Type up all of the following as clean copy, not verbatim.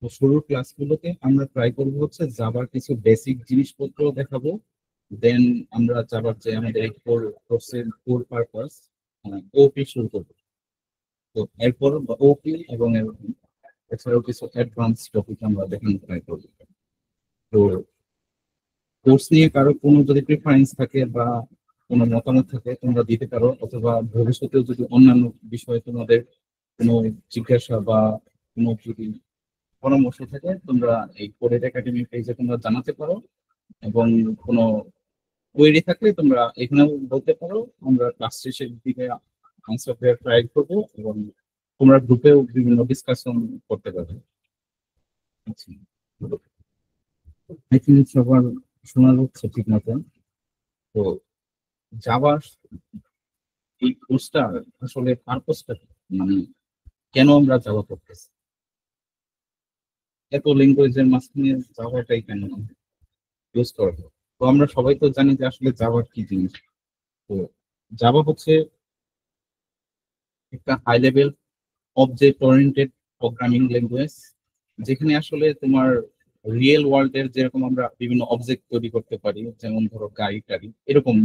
তো শুরুর ক্লাসগুলোতে আমরা ট্রাই করবো হচ্ছে জাভার কিছু বেসিক জিনিসপত্র দেখাবো। দেন আমরা জাভার যে আমাদের এই কোর্সের কোর পারপাস ওপি শুরু করবো। তো এরপর ওপি এবং এছাড়াও কিছু অ্যাডভান্স টপিক আমরা দেখানো ট্রাই করবো। তো কোর্স নিয়ে কারো কোনো যদি প্রিফারেন্স থাকে বা কোনো মতামত থাকে তোমরা দিতে পারো, অথবা ভবিষ্যতেও যদি অন্যান্য বিষয়ে তোমাদের কোনো জিজ্ঞাসা বা কোনো যদি পরামর্শ থাকে তোমরা এই কোডেট একাডেমি পেজে তোমরা জানাতে পারো, এবং কোনো কোয়েরি থাকলে তোমরা এখানেও বলতে পারো। আমরা ক্লাস শেষের দিকে আনসার দেওয়ার ট্রাই করবো, এবং তোমরা গ্রুপেও বিভিন্ন ডিসকাশন করতে পারবে। আচ্ছা, আই থিঙ্ক সবার শোনা যাচ্ছে ঠিক মতন। তো জাভা এই কোর্সটা আসলে পারপোসটা মানে কেন আমরা জাভা করতেছি, এত ল্যাঙ্গুয়েজের মাঝখানে জাভাটাই কেন ইউজ করা হয়? তো আমরা সবাই তো জানি যে আসলে জাভা কি জিনিস। তো জাভা হচ্ছে একটা high level object oriented programming language, যেখানে আসলে তোমার রিয়েল ওয়ার্ল্ডের যেরকম আমরা বিভিন্ন অবজেক্ট তৈরি করতে পারি, যেমন ধরো গাড়ি টাড়ি এরকম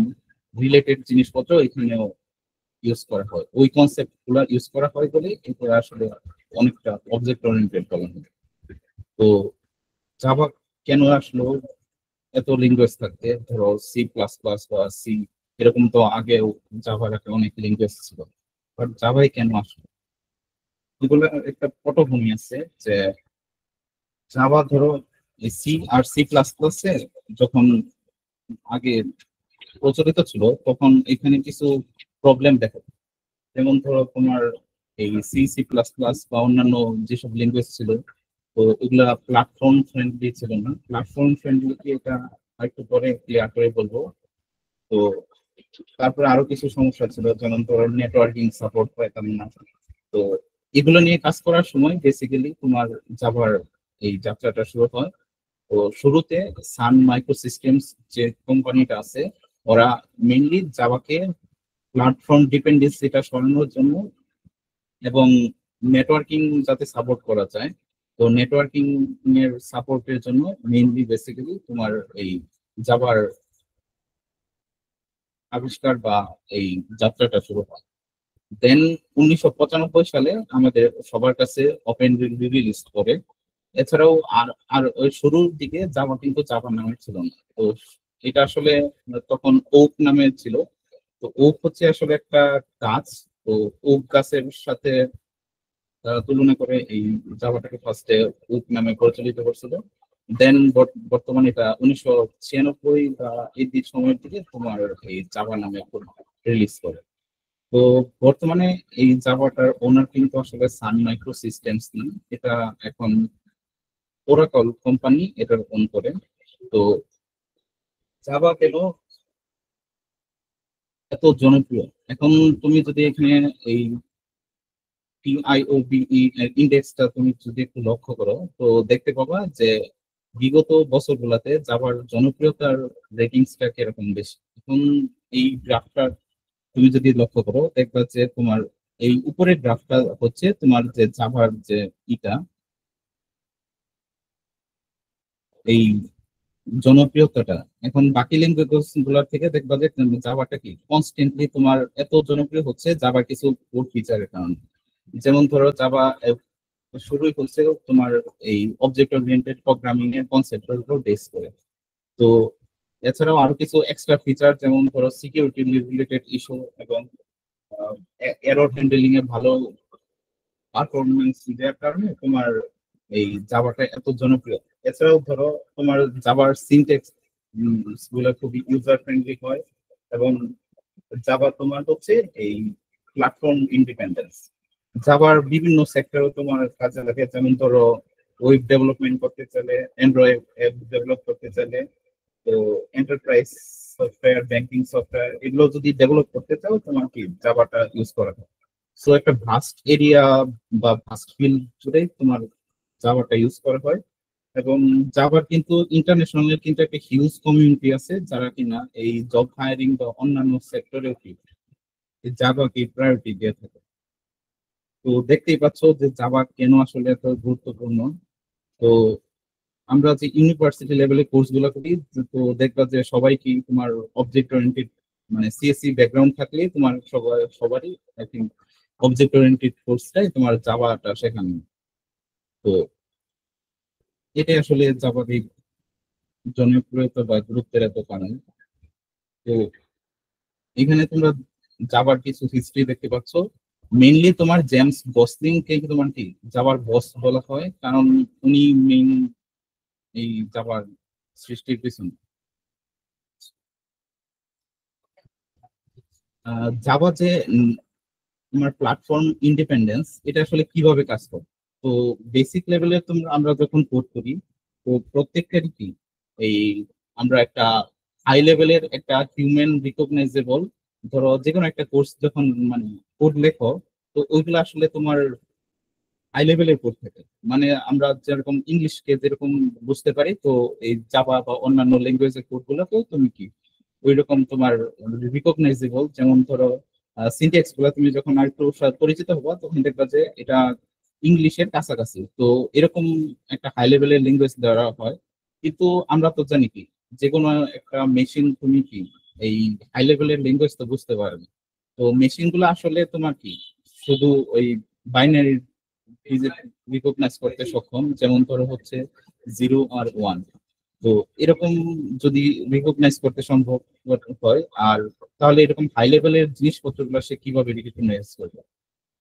রিলেটেড জিনিসপত্র এখানেও ইউজ করা হয়। ওই কনসেপ্ট গুলা ইউজ করা হয় বলে এটা আসলে অনেকটা অবজেক্ট ওরিয়েন্টেড বলা হয়। তো জাভা কেন আসলো এত ল্যাঙ্গুয়েজ থাকতে, ধরো সি প্লাস প্লাস বা সি এরকম তো আগেও জাভার একটা অনেক ল্যাঙ্গুয়েজ ছিল, বাট জাভাই কেন আসলো? এগুলো একটা পটভূমি আছে যে জাভা ধরো সি আর সি প্লাস প্লাসে যখন আগে প্রচলিত ছিল তখন এখানে কিছু প্রবলেম দেখা যায়। যেমন ধরো তোমার এই সি সি প্লাস প্লাস বা অন্যান্য যেসব ল্যাঙ্গুয়েজ ছিল, তো এগুলা প্ল্যাটফর্ম ফ্রেন্ডলি ছিল না। প্ল্যাটফর্ম ফ্রেন্ডলি কি এটা একটু পরে ক্লিয়ার করে বলবো। তো তারপরে আরো কিছু সমস্যা ছিল, যেমন ধরো নেটওয়ার্কিং সাপোর্ট পাইতাম না। তো এগুলো নিয়ে কাজ করার সময় বেসিক্যালি তোমার জাভার এই যাত্রাটা শুরু হয়। তো শুরুতে সান মাইক্রো সিস্টেমস যে কোম্পানিটা আছে, ওরা মেইনলি জাভাকে প্ল্যাটফর্ম ডিপেন্ডেন্সিটা সরানোর জন্য এবং নেটওয়ার্কিং যাতে সাপোর্ট করা যায়, তো নেটওয়ার্কিং এর সাপোর্টের জন্য মেইনলি বেসিক্যালি তোমার এই জাভার আবিষ্কার বা এই যাত্রাটা শুরু হয়। দেন 1995 সালে আমাদের সবার কাছে ওপেন রিলিজ করে। এছাড়াও আর আর ওই শুরুর দিকে জাভা কিন্তু জাভা নামে ছিল না। তো এটা আসলে তখন ওক নামে ছিল। তো ওক হচ্ছে আসলে একটা গাছ। তো ওক গাছের সাথে তারা তুলনা করে এই জাভাটাকে ফার্স্টে ওক নামে প্রচলিত করছিল। দেন বর্তমানে এটা 1996 বা এই দিক সময়ের দিকে তোমার এই জাভা নামে রিলিজ করে। তো বর্তমানে এই জাভাটার ওনার কিন্তু আসলে সান মাইক্রো সিস্টেমস না, এটা এখন ওরাকল কোম্পানি এটার ওন করে। তো জাভা কেন এত জনপ্রিয়? এখন তুমি যদি এখানে এই টিআইওবিই ইন্ডেক্সটা তুমি যদি একটু লক্ষ্য করো, তো দেখতে পাবা যে বিগত বছরগুলোতে জাভার জনপ্রিয়তার রেটিংসটা কিরকম বেশি। এখন এই গ্রাফটা তুমি যদি লক্ষ্য করো দেখবা যে তোমার এই উপরের গ্রাফটা হচ্ছে তোমার যে জাভার যে ইটা এই জনপ্রিয়তাটা। এখন বাকি ল্যাঙ্গুয়েজ গুলোর থেকে দেখবা যে জাভাটা কি কনস্ট্যান্টলি তোমার এত জনপ্রিয় হচ্ছে জাভার কিছু কোর ফিচারের কারণে। যেমন ধরো জাভা শুরুই হচ্ছে তোমার এই অবজেক্ট ওরিয়েন্টেড প্রোগ্রামিং এর কনসেপ্টের উপর বেস করে। তো এছাড়াও আরো কিছু এক্সট্রা ফিচার, যেমন ধরো সিকিউরিটি রিলেটেড ইস্যু এবং এরর হ্যান্ডেলিং এ ভালো পারফরমেন্স দেওয়ার কারণে তোমার এই জাভাটা এত জনপ্রিয়। এছাড়াও ধরো তোমার জাভার সিনট্যাক্স গুলো খুবই ইউজার ফ্রেন্ডলি হয়, এবং জাভা তোমার হচ্ছে এই প্ল্যাটফর্ম ইন্ডিপেন্ডেন্স জাভার বিভিন্ন সেক্টরে তোমার কাজে লাগে। যেমন ধরো ওয়েব ডেভেলপমেন্ট করতে চাইলে, অ্যান্ড্রয়েড অ্যাপ ডেভেলপ করতে চাইলে, তো এন্টারপ্রাইজ সফটওয়্যার, ব্যাংকিং সফটওয়্যার এগুলো যদি ডেভেলপ করতে চাও তোমার কি জাভাটা ইউজ করা হয়। সো একটা ভাস্ট এরিয়া বা ভাস্ট ফিল্ড জুড়েই তোমার জাভাটা ইউজ করা হয়। এবং জাভার কিন্তু ইন্টারন্যাশনাল কিন্তু একটা হিউজ কমিউনিটি আছে যারা কিনা এই জব হায়ারিং বা অন্যান্য সেক্টরেও কি জাভাকে প্রায়োরিটি দিয়ে থাকে। তো দেখতেই পাচ্ছ যে জাভা কেন আসলে এত গুরুত্বপূর্ণ। তো আমরা যে ইউনিভার্সিটি লেভেলে কোর্স গুলো করি, তো দেখবা যে সবাই কি তোমার অবজেক্ট ওরিয়েন্টেড মানে সিএসসি ব্যাকগ্রাউন্ড থাকলে তোমার সবারই আই থিঙ্ক অবজেক্ট ওরিয়েন্টেড কোর্সটাই তোমার জাভাটা শেখানো। তো এটাই আসলে জাভার এই জনপ্রিয়তা বা গুরুত্বের এত কারণ। তো এখানে তোমরা জাভার কিছু হিস্ট্রি দেখতে পাচ্ছ। মেইনলি তোমার জেমস গসলিং কে তোমার কি জাভার বস বলা হয়, কারণ উনি মেইন এই জাভার সৃষ্টির পিছনে। জাভা যে তোমার প্ল্যাটফর্ম ইন্ডিপেন্ডেন্স, এটা আসলে কিভাবে কাজ করে। তো বেসিক লেভেলে তোমরা আমরা যখন কোড করি, তো প্রত্যেকটারই কি এই আমরা একটা হাই লেভেলের একটা হিউম্যান রিকগনাইজেবল, ধরো যে কোনো একটা কোর্স যখন মানে কোড লেখো, তো ওইগুলো আসলে তোমার হাই লেভেলের কোড থাকে। মানে আমরা যেরকম ইংলিশকে যেরকম বুঝতে পারি, তো এই জাভা বা অন্যান্য ল্যাঙ্গুয়েজের কোড গুলোকেও তুমি কি ওই রকম তোমার রিকগনাইজেবল। যেমন ধরো সিনট্যাক্স গুলা তুমি যখন আর একটু পরিচিত হবা, তখন দেখবা যে এটা ইংলিশের কাছাকাছি। তো এরকম একটা হাই লেভেলের ল্যাঙ্গুয়েজ দেওয়া হয়। কিন্তু আমরা তো জানি কি যে কোনো একটা মেশিন তুমি কি এই হাই লেভেলের ল্যাঙ্গুয়েজ তো বুঝতে পারে না। তো মেশিন গুলো আসলে তোমার কি শুধু ওই বাইনারি রিকগনাইজ করতে সক্ষম, যেমন ধরো হচ্ছে 0 আর 1। তো এরকম যদি রিকগনাইজ করতে সম্ভব হয়, আর তাহলে এরকম হাই লেভেলের জিনিসপত্রগুলো সে কিভাবে রিকগনাইজ করবে।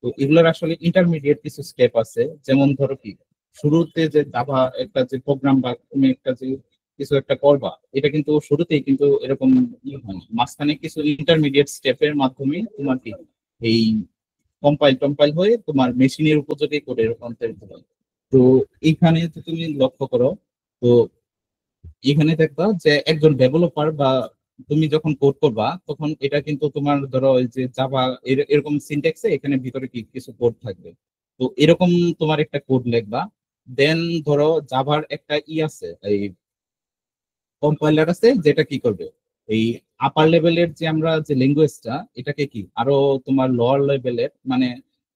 তো এগুলোর আসলে ইন্টারমিডিয়েট কিছু স্টেপ আছে। যেমন ধরো কি শুরুতে যে জাভা একটা যে প্রোগ্রাম বা তুমি একটা যে কিছু একটা করবা, এটা কিন্তু শুরুতেই কিন্তু এরকম হয় না। মাঝখানে কিছু ইন্টারমিডিয়েট স্টেপের মাধ্যমে তোমার কি এই কম্পাইল টম্পাইল হয়ে তোমার মেশিনের উপযোগী করে রূপান্তরিত হয়। তো এইখানে যদি তুমি লক্ষ্য করো, তো এখানে দেখবা যে একজন ডেভেলপার বা তুমি যখন কোড করবা, তখন এটা কিন্তু তোমার ধরো ওই যে জাভা এরকম সিনট্যাক্সে এখানে ভিতরে কি কিছু কোড থাকবে। তো এরকম তোমার একটা কোড লিখবা। দেন ধরো জাভার একটা আছে, এই কম্পাইলার আছে, যেটা কি করবে এই আপার লেভেলের যে আমরা যে ল্যাঙ্গুয়েজটা, এটাকে কি আরো তোমার লোয়ার লেভেলের মানে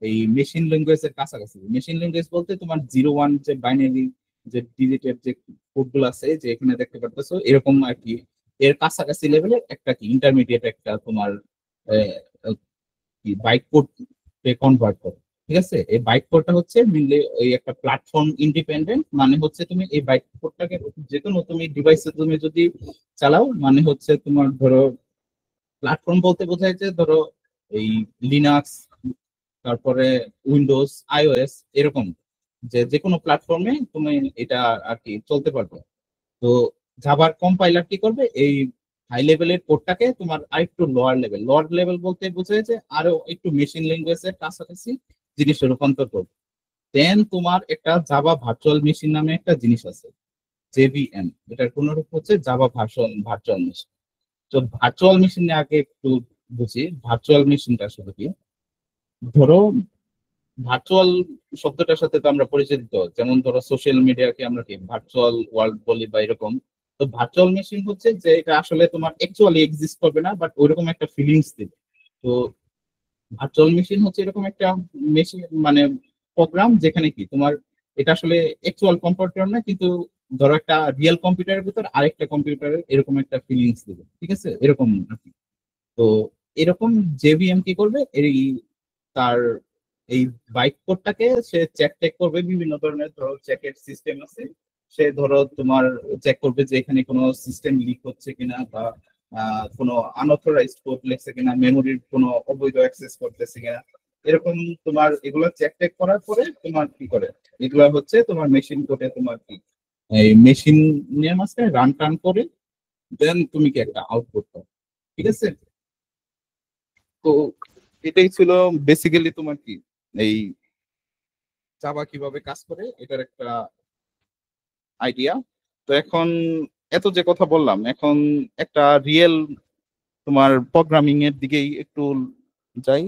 এই মেশিন ল্যাঙ্গুয়েজের কাছাকাছি। মেশিন ল্যাঙ্গুয়েজ বলতে তোমার 0 1 যে বাইনারি যে ডিজিটের যে কোডগুলো আছে যে এখানে দেখতে পারতেছো, এরকম আর কি এর কাছাকাছি লেভেলের একটা কি ইন্টারমিডিয়েট একটা তোমার কি বাইট কোড কনভার্ট করে। ঠিক আছে, এই বাইট কোডটা হচ্ছে মেনলি ওই একটা প্ল্যাটফর্ম ইন্ডিপেন্ডেন্ট। মানে হচ্ছে তুমি এই বাইট কোডটাকে যে কোনো তুমি ডিভাইসে তুমি যদি চালাও, মানে হচ্ছে তোমার ধরো প্ল্যাটফর্ম বলতে বোঝায় যে ধরো এই লিনাক্স, তারপরে উইন্ডোজ, আইওএস, এরকম যে যে কোনো প্ল্যাটফর্মে তুমি এটা আর কি চলতে পারবে। তো জাভার কম্পাইলার কি করবে, এই হাই লেভেলের কোডটাকে তোমার আরেকটু লোয়ার লেভেল বলতে বোঝায় যে আরো একটু মেশিন ল্যাঙ্গুয়েজের কাছাকাছি জিনিসে রূপান্তর করবে। দেন তোমার একটা জাভা ভার্চুয়াল মেশিন নামে একটা জিনিস আছে, জেভিএম। এটার পুনরূপ হচ্ছে জাভা ভার্চুয়াল মেশিন। তো ভার্চুয়াল মেশিন নিয়ে আগে একটু বুঝি, ভার্চুয়াল মেশিনটা আসলে কি। ধরো ভার্চুয়াল শব্দটার সাথে তো আমরা পরিচিত, যেমন ধরো সোশ্যাল মিডিয়াকে আমরা কি ভার্চুয়াল ওয়ার্ল্ড বলি বা এরকম। তো ভার্চুয়াল মেশিন হচ্ছে যে এটা আসলে তোমার অ্যাকচুয়ালি এক্সিস্ট করবে না, বাট ওইরকম একটা ফিলিংস দিবে। তো ভার্চুয়াল মেশিন হচ্ছে এরকম একটা মেশিন মানে প্রোগ্রাম, যেখানে কি তোমার এটা আসলে অ্যাকচুয়াল কম্পিউটার না, কিন্তু ধরো একটা রিয়েল কম্পিউটারের ভিতর আরেকটা কম্পিউটারের এরকম একটা ফিলিংস দিবে। ঠিক আছে, এরকম আর কি। তো এরকম জেভিএম কি করবে, এই তার এই বাইট কোডটাকে সে চেক টেক করবে। বিভিন্ন ধরনের ধরো চেকের সিস্টেম আছে। সে ধরো তোমার চেক করবে যে এখানে কোনো সিস্টেম লিক হচ্ছে কিনা, বা কোনো আনঅথরাইজড কোড লেখছে কিনা, মেমোরির কোনো অবৈধ অ্যাক্সেস করতেছে কিনা, এরকম তোমার এগুলো চেক টেক করার পরে তোমার কি করে, এগুলো হচ্ছে তোমার মেশিন কোডে তোমার কি এই মেশিন নিয়ে মাসে রান টান করে, দেন তুমি কি একটা আউটপুট পাও। ঠিক আছে। তো এটাই ছিল বেসিক্যালি তোমার কি এই জাভা কিভাবে কাজ করে এটার একটা আইডিয়া। তো এখন এত যে কথা বললাম, এখন একটা রিয়েল তোমার প্রোগ্রামিং এর দিকেই একটু যাই।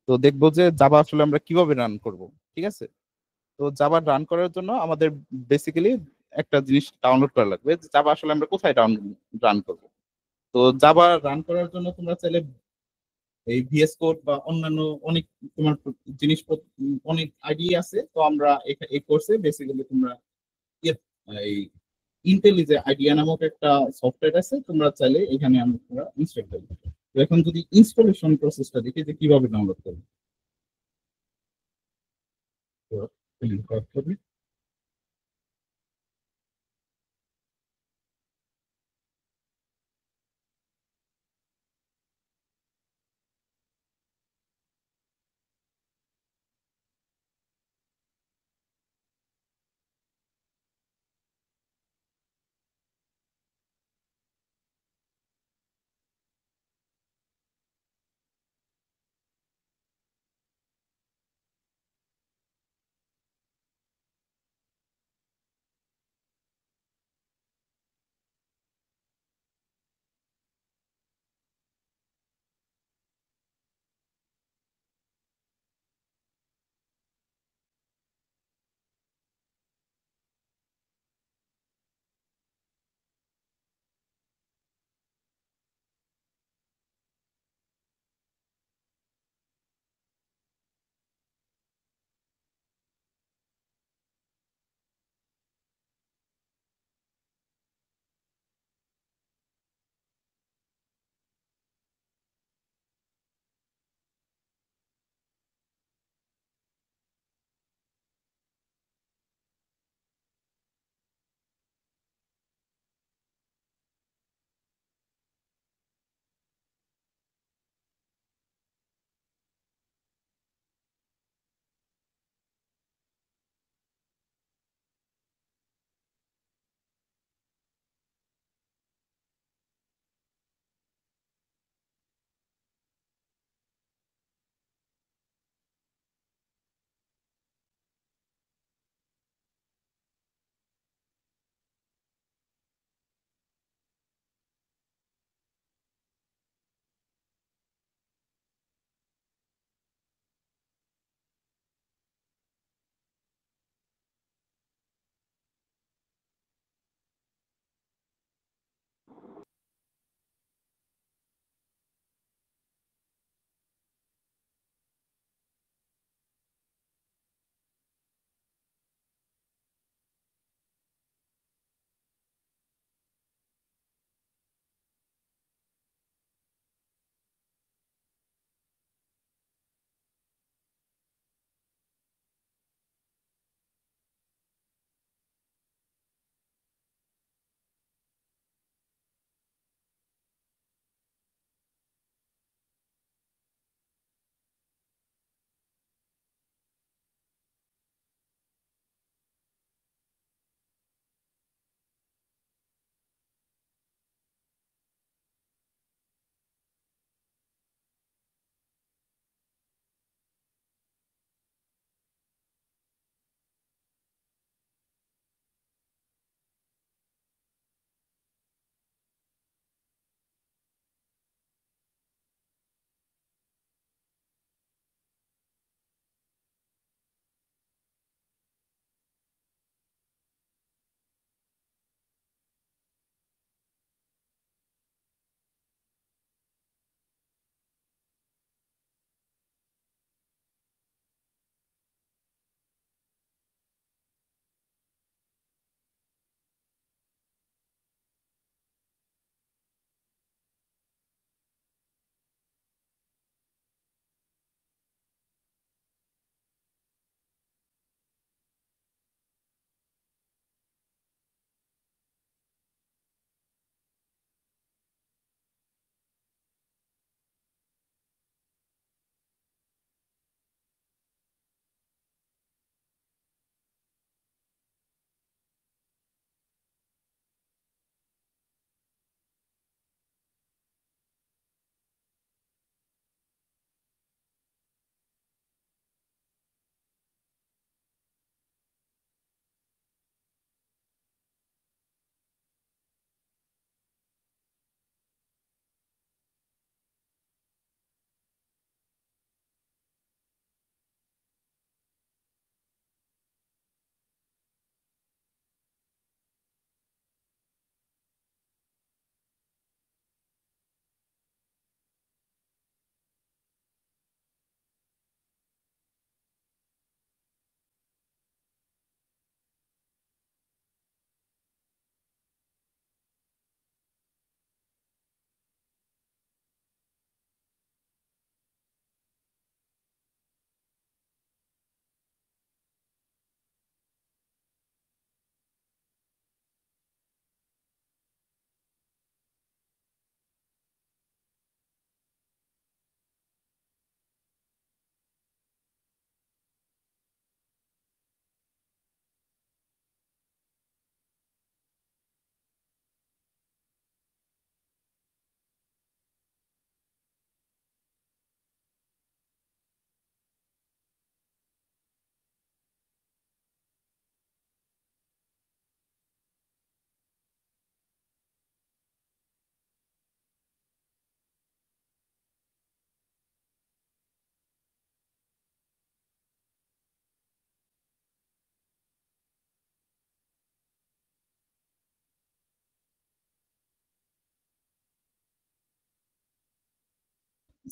তো দেখবো যে জাভা আসলে আমরা কিভাবে রান করব। ঠিক আছে। তো জাভা রান করার জন্য আমাদের বেসিক্যালি একটা জিনিস ডাউনলোড করা লাগবে, যে জাভা আসলে আমরা কোথায় রান করব। তো জাভা রান করার জন্য তোমরা চাইলে এই ভিএস কোড বা অন্যান্য অনেক তোমার জিনিসপত্র অনেক আইডিয়া আছে। তো আমরা এই কোর্সে বেসিক্যালি তোমরা ইয়ে, এই ইন্টেলিজে আইডিয়া নামক একটা সফটওয়্যার আছে, তোমরা চাইলে এখানে আমরা ইনস্টল করবে। তো এখন যদি ইনস্টলেশন প্রসেসটা দেখি যে কিভাবে ডাউনলোড করবে। তো ক্লিক করবে।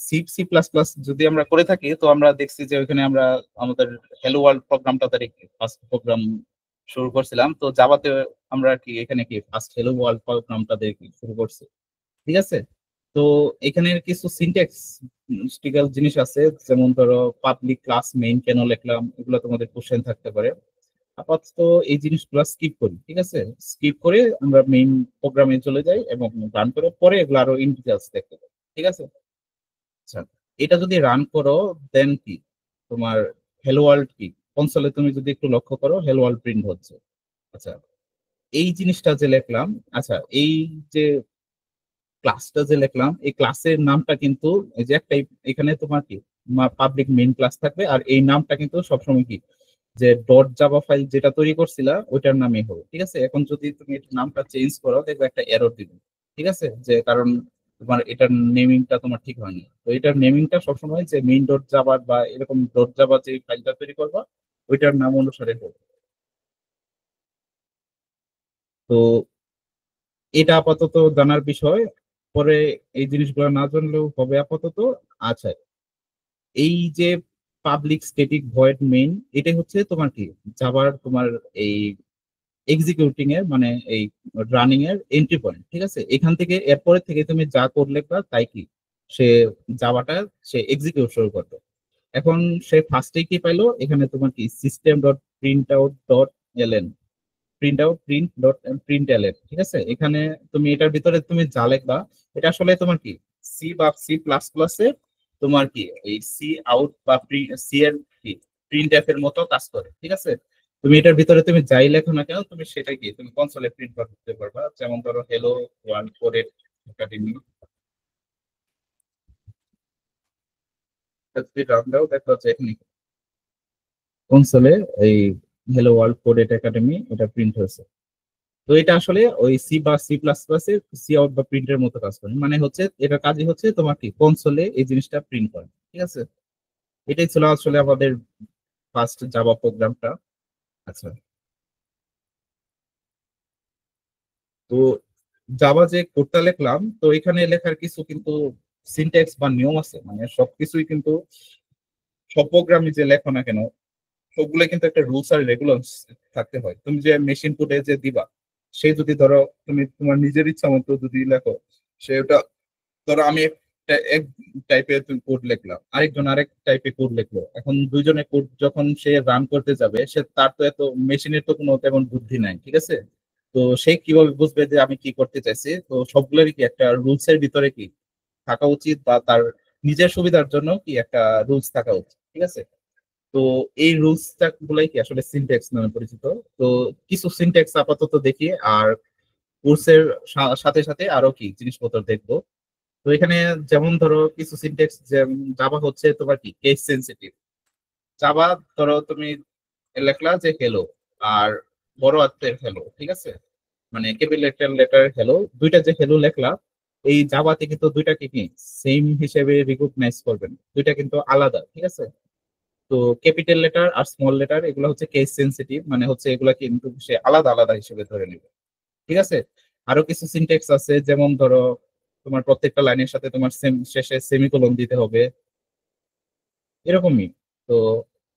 সি সি প্লাস প্লাস যদি আমরা করে থাকি, তো আমরা দেখছি যে ওইখানে আমরা আমাদের হ্যালো ওয়ার্ল্ড প্রোগ্রামটা তার ফার্স্ট প্রোগ্রাম শুরু করছিলাম। তো জাভাতে আমরা কি এখানে কি ফার্স্ট হ্যালো ওয়ার্ল্ড প্রোগ্রামটা দিয়ে কি শুরু করছি, ঠিক আছে। তো এখানে কিছু সিনট্যাক্স জিনিস আছে, যেমন ধরো পাবলিক ক্লাস মেইন কেন লিখলাম, এগুলো তোমাদের কোশ্চেন থাকতে পারে। আপাতত এই জিনিসগুলো স্কিপ করি, ঠিক আছে। স্কিপ করে আমরা মেইন প্রোগ্রামে চলে যাই এবং রান করে পরে এগুলো আরো ইন ডিটেইলস দেখতে পাই, ঠিক আছে। আচ্ছা, এটা যদি রান করো দেন কি তোমার হ্যালো ওয়ার্ল্ড কি কনসোলে তুমি যদি একটু লক্ষ্য করো হ্যালো ওয়ার্ল্ড প্রিন্ট হচ্ছে। আচ্ছা, এই জিনিসটা যে লিখলাম, আচ্ছা এই যে ক্লাসটা যে লিখলাম, এই ক্লাসের নামটা কিন্তু এই যে একটা এখানে তোমার কি পাবলিক মেইন ক্লাস থাকবে, আর এই নামটা কিন্তু সবসময় কি যে ডট জাভা ফাইল যেটা তৈরি করছিলা ওইটার নামই হবে, ঠিক আছে। এখন যদি তুমি এটার নামটা চেঞ্জ করো দেখবে একটা এরর দিবে, ঠিক আছে, যে কারণ তোমার এটার নেমিংটা তোমার ঠিক হয়নি। তো এটার নেমিংটা সবসময় যে মেইন ডট জাভা বা এরকম ডট জাভা যে ফাইলটা তৈরি করবা ওইটার নাম অনুসারে হবে। তো এটা আপাতত জানার বিষয়, পরে এই জিনিসগুলো না জানলেও হবে আপাতত। আচ্ছা, এই যে পাবলিক স্ট্যাটিক ভয়েড মেইন, এটাই হচ্ছে তোমার কি জাভার তোমার এই এক্সিকিউটিং এর মানে এই রানিং এর এন্ট্রি পয়েন্ট, ঠিক আছে। এখান থেকে এরপরে থেকে তুমি যা কোড লিখবা তাই কি সে জাভাটা সে এক্সিকিউট শুরু করবে। এখন সে ফার্স্টে কি পাইলো, এখানে তোমার কি system dot print out dot L N, print out print dot print L N, ঠিক আছে। এখানে তুমি এটার ভিতরে তুমি যা লিখবা এটা আসলে তোমার কি সি বা সি প্লাস প্লাসে তোমার কি এই সি আউট বা সি এর কি প্রিন্ট এফ এর মতো কাজ করে, ঠিক আছে। তুমি এটার ভিতরে তুমি যাই লেখো না কেন তুমি সেটা কি তুমি কনসোলে প্রিন্ট করতে পারবা। যেমন ধরো hello world coded academy, run দাও দেখো যে এখানে কনসোলে এই হ্যালো ওয়ার্ল্ড কোডেড একাডেমি এটা প্রিন্ট হয়েছে। তো এটা আসলে ওই সি বা সি প্লাস প্লাস এর সি আউট বা প্রিন্টের মতো কাজ করে, মানে হচ্ছে এটার কাজই হচ্ছে তোমার কি কনসোলে এই জিনিসটা প্রিন্ট করে, ঠিক আছে। এটাই ছিল আসলে আমাদের ফার্স্ট জাভা প্রোগ্রামটা। আচ্ছা, তো জাভা যে কোডটা লিখলাম, তো এখানে লেখার কিছু কিন্তু সিনট্যাক্স বা নিয়ম আছে, মানে সবকিছুই কিন্তু সব প্রোগ্রামই যে লেখো না কেন সবগুলো কিন্তু একটা রুলস আর রেগুলেশন থাকতে হয়। তুমি যে মেশিন কোডে যে দিবা, সে যদি ধরো তুমি তোমার নিজের ইচ্ছা মতো যদি লেখো, সে ওটা ধরো আমি এক টাইপের কোড লিখলাম, আরেকজন আরেক টাইপের কোড লিখলো, এখন দুইজনের কোড যখন সে রান করতে যাবে সে তার তো এত মেশিনের তো কোনো তেমন বুদ্ধি নাই, ঠিক আছে। তো সে কিভাবে বুঝবে যে আমি কি করতে চাইছি। তো সবগুলোরই কি একটা রুলস এর ভিতরে কি থাকা উচিত, বা তার নিজের সুবিধার জন্য কি একটা রুলস থাকা উচিত, ঠিক আছে। তো এই রুলস গুলাই কি আসলে সিনট্যাক্স নামে পরিচিত। তো কিছু সিনট্যাক্স আপাতত দেখি, আর কোর্সের সাথে সাথে আরো কি জিনিসপত্র দেখবো। তো এখানে যেমন ধরো কিছু সিনট্যাক্স, জাভা হচ্ছে তোমার কি কেস সেনসিটিভ। জাভা ধরো তুমি লেখলা যে হ্যালো, আর বড় হাতের হ্যালো, ঠিক আছে, মানে ক্যাপিটাল লেটার হ্যালো, দুইটা যে হ্যালো লেখলা এই জাভাতে কিন্তু দুইটাকে কি সেম হিসেবে রিকগনাইজ করবেন, দুইটা কিন্তু আলাদা, ঠিক আছে। তো ক্যাপিটাল লেটার আর স্মল লেটার এগুলো হচ্ছে কেস সেনসিটিভ, মানে হচ্ছে এগুলা কিন্তু সে আলাদা আলাদা হিসেবে ধরে নেবে, ঠিক আছে। আরো কিছু সিনট্যাক্স আছে, যেমন ধরো তোমার প্রত্যেকটা লাইনের সাথে তোমার শেষে সেমিকোলন দিতে হবে, এরকমই। তো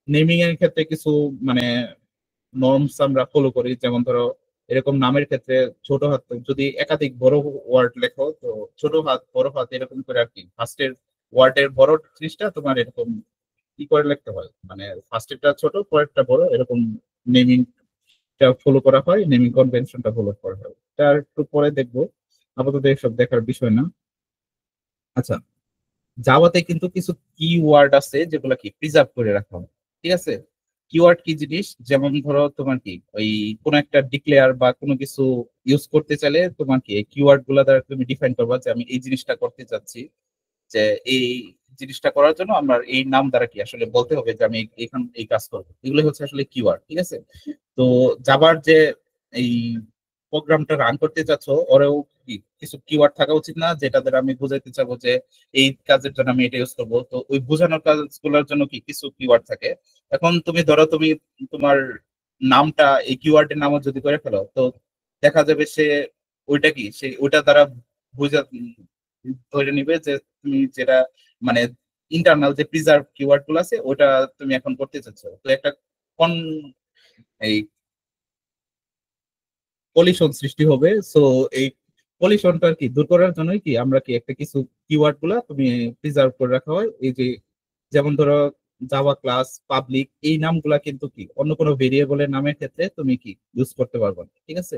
নেমিং এর ক্ষেত্রে কিছু মানে নর্মস আমরা ফলো করি, যেমন ধরো এরকম নামের ক্ষেত্রে ছোট হাত যদি একাধিক বড় ওয়ার্ড লেখো, তো ছোট হাত বড় হাত এরকম করে আর কি ফার্স্টের ওয়ার্ডের বড় জিনিসটা তোমার এরকম কি করে লিখতে হয়, মানে ফার্স্টেরটা ছোট পরেরটা বড়, এরকম নেমিং ফলো করা হয়, নেমিং কনভেনশনটা ফলো করা হয়। এটা একটু পরে দেখবো, আপাতত এসব দেখার বিষয় না। আচ্ছা, জাভাতে কিন্তু কিছু কিওয়ার্ড আছে যেগুলো কি প্রিজার্ভ করে রাখা হয়, ঠিক আছে। কিওয়ার্ড কি জিনিস, যেমন ধরো তোমার কি ওই কোন একটা ডিক্লেয়ার বা কোনো কিছু ইউজ করতে চাইলে তোমার কি এই কিওয়ার্ড গুলা দ্বারা তুমি ডিফাইন করবা যে আমি এই জিনিসটা করতে চাচ্ছি, যে এই জিনিসটা করার জন্য আমার এই নাম দ্বারা কি আসলে বলতে হবে যে আমি এখান এই কাজ করবো, এগুলো হচ্ছে আসলে কিওয়ার্ড, ঠিক আছে। তো জাভার যে এই প্রোগ্রামটা রান করতে চাচ্ছ ওরেও কি কিছু কিওয়ার্ড থাকা উচিত না, যেটা দ্বারা আমি বুঝাইতে চাবো যে এই কাজের জন্য আমি এটা ইউজ করবো। তো ওই বোঝানোর কাজগুলোর জন্য কি কিছু কিওয়ার্ড থাকে। এখন তুমি ধরো তুমি তোমার নামটা এই কিওয়ার্ডের নামও যদি করে ফেলো, তো দেখা যাবে সে ওইটা কি সে ওইটা দ্বারা বুঝা ধরে নিবে যে তুমি যেটা মানে ইন্টারনাল যে প্রিজার্ভ কিওয়ার্ড গুলো আছে ওটা তুমি এখন করতে চাচ্ছ, তো একটা কন এই কলিশন সৃষ্টি হবে। সো এই কলিশনটা আর কি দূর করার জন্যই কি আমরা কি একটা কিছু কিওয়ার্ড গুলা তুমি প্রিজার্ভ করে রাখা হয়। এই যে যেমন ধরো জাভা ক্লাস পাবলিক এই নামগুলা কিন্তু কি অন্য কোনো ভেরিয়েবলের নামের ক্ষেত্রে তুমি কি ইউজ করতে পারবে না, ঠিক আছে।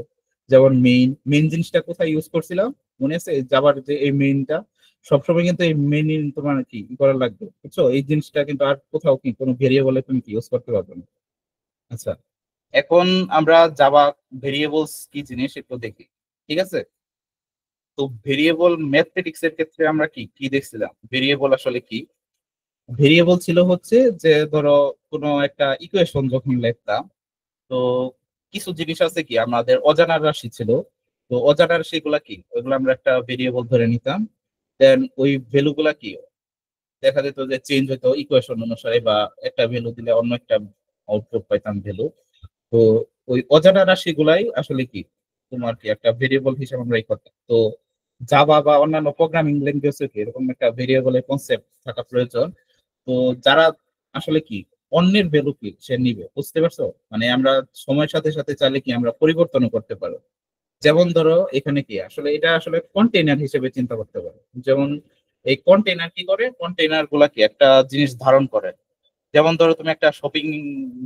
যেমন মেইন মেইন জিনিসটা কোথায় ইউজ করছিলাম মনে আছে, জাভার যে এই মেইনটা সবসময় কিন্তু এই মেইন তোমার কি করা লাগবে, বুঝছো। এই জিনিসটা কিন্তু আর কোথাও কি কোনো ভেরিয়েবলে তুমি কি ইউজ করতে পারবে না। আচ্ছা, এখন আমরা জাভা ভেরিয়েবলস কি জিনিস একটু দেখি, ঠিক আছে। তো ভেরিয়েবল ম্যাথমেটিক্স এর ক্ষেত্রে আমরা কি কি দেখছিলাম, ভেরিয়েবল আসলে কি। ভেরিয়েবল ছিল হচ্ছে যে ধরো কোনো একটা ইকুয়েশন যখন লিখতাম, তো কিছু জিনিস আছে কি আমাদের অজানা রাশি ছিল, তো অজানা রাশি গুলা কি ওইগুলো আমরা একটা ভেরিয়েবল ধরে নিতাম। দেন ওই ভ্যালু গুলা কি দেখা যেত যে চেঞ্জ হতো ইকুয়েশন অনুসারে, বা একটা ভ্যালু দিলে অন্য একটা আউটপুট পাইতাম ভ্যালু। তো ওই অজানা রাশি গুলাই আসলে কি তোমার কি একটা ভেরিয়েবল হিসেবে আমরা করতাম। তো জাভা বা অন্যান্য প্রোগ্রামিং ল্যাঙ্গুয়েজে কি এরকম একটা ভেরিয়েবলের কনসেপ্ট থাকা প্রয়োজন। তো যারা আসলে কি অন্যের ভ্যালু কি সে নিবে, বুঝতে পারছো। মানে আমরা সময়ের সাথে সাথে চাইলে কি আমরা পরিবর্তনও করতে পারো। যেমন ধরো এখানে কি আসলে এটা আসলে কন্টেইনার হিসেবে চিন্তা করতে পারো। যেমন এই কন্টেইনার কি করে, কন্টেইনার গুলা কি একটা জিনিস ধারণ করে। যেমন ধরো তুমি একটা শপিং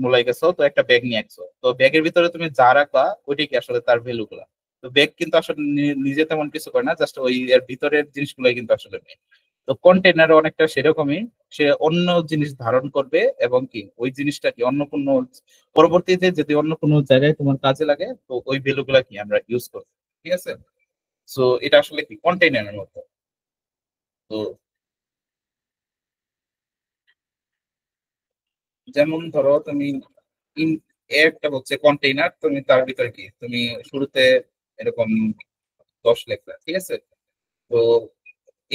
মলে গেছো, তো একটা ব্যাগ নিয়ে আসছো, তো ব্যাগের ভিতরে তুমি যা রাখবা ওইটাই কি আসলে তার ভ্যালু গুলা। তো ব্যাগ কিন্তু আসলে নিজে তেমন কিছু করে না, জাস্ট ওই এর ভিতরের জিনিসগুলাই কিন্তু আসলে নেই। তো কন্টেনার অনেকটা সেরকমই, সে অন্য জিনিস ধারণ করবে এবং কি ওই জিনিসটা কি অন্য কোনো পরবর্তীতে যদি অন্য কোনো জায়গায় তোমার কাজে লাগে, তো ওই ভ্যালু গুলা কি আমরা ইউজ করবো, ঠিক আছে। সো এটা আসলে কি কন্টেইনারের মতো। তো যেমন ধরো তুমি ইন একটা হচ্ছে কন্টেইনার, তুমি তার ভিতরে কি তুমি শুরুতে এরকম 10 লেখা, ঠিক আছে। তো